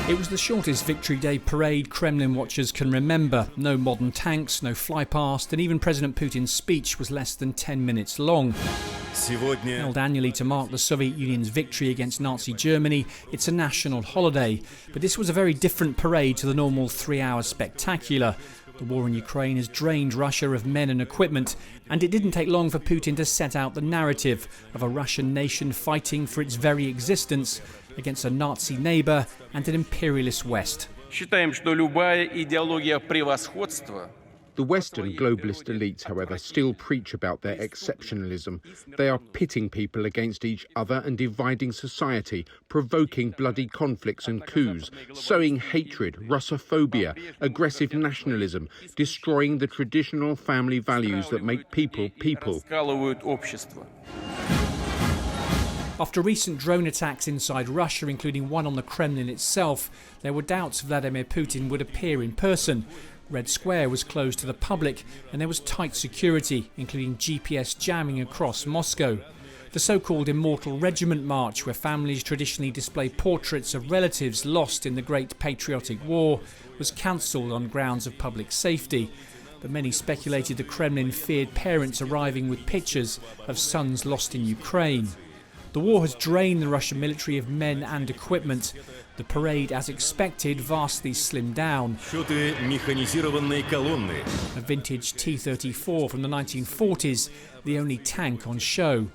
It was the shortest Victory Day Parade Kremlin watchers can remember. No modern tanks, no flypast, and even President Putin's speech was less than 10 minutes long. Held annually to mark the Soviet Union's victory against Nazi Germany, it's a national holiday. But this was a very different parade to the normal 3-hour spectacular. The war in Ukraine has drained Russia of men and equipment, and it didn't take long for Putin to set out the narrative of a Russian nation fighting for its very existence against a Nazi neighbour and an imperialist West. The Western globalist elites, however, still preach about their exceptionalism. They are pitting people against each other and dividing society, provoking bloody conflicts and coups, sowing hatred, Russophobia, aggressive nationalism, destroying the traditional family values that make people people. After recent drone attacks inside Russia, including one on the Kremlin itself, there were doubts Vladimir Putin would appear in person. Red Square was closed to the public and there was tight security, including GPS jamming across Moscow. The so-called Immortal Regiment March, where families traditionally display portraits of relatives lost in the Great Patriotic War, was cancelled on grounds of public safety. But many speculated the Kremlin feared parents arriving with pictures of sons lost in Ukraine. The war has drained the Russian military of men and equipment. The parade, as expected, vastly slimmed down. A vintage T-34 from the 1940s, the only tank on show.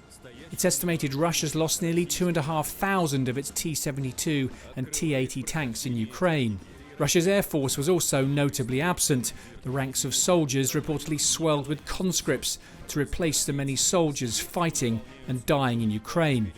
It's estimated Russia's lost nearly 2,500 of its T-72 and T-80 tanks in Ukraine. Russia's air force was also notably absent. The ranks of soldiers reportedly swelled with conscripts to replace the many soldiers fighting and dying in Ukraine.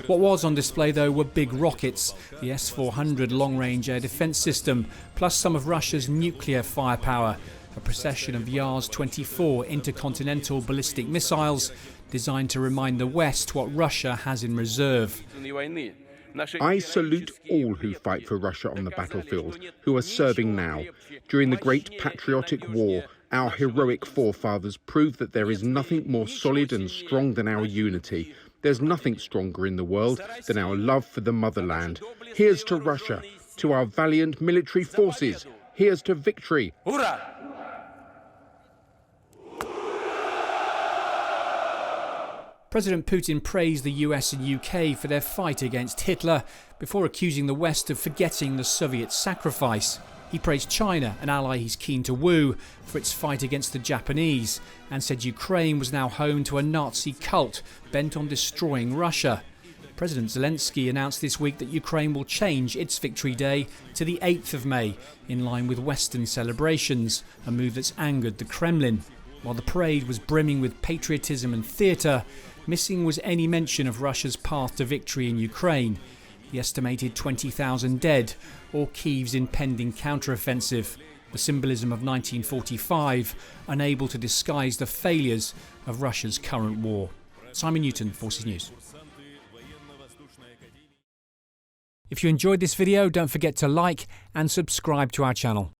What was on display, though, were big rockets, the S-400 long-range air defence system, plus some of Russia's nuclear firepower, a procession of Yars-24 intercontinental ballistic missiles designed to remind the West what Russia has in reserve. I salute all who fight for Russia on the battlefield, who are serving now. During the Great Patriotic War, our heroic forefathers proved that there is nothing more solid and strong than our unity. There's nothing stronger in the world than our love for the motherland. Here's to Russia, to our valiant military forces. Here's to victory. Hurrah! President Putin praised the US and UK for their fight against Hitler before accusing the West of forgetting the Soviet sacrifice. He praised China, an ally he's keen to woo, for its fight against the Japanese, and said Ukraine was now home to a Nazi cult bent on destroying Russia. President Zelensky announced this week that Ukraine will change its Victory Day to the 8th of May, in line with Western celebrations, a move that's angered the Kremlin. While the parade was brimming with patriotism and theatre, missing was any mention of Russia's path to victory in Ukraine, the estimated 20,000 dead, or Kyiv's impending counteroffensive, the symbolism of 1945, unable to disguise the failures of Russia's current war. Simon Newton, Forces News. If you enjoyed this video, don't forget to like and subscribe to our channel.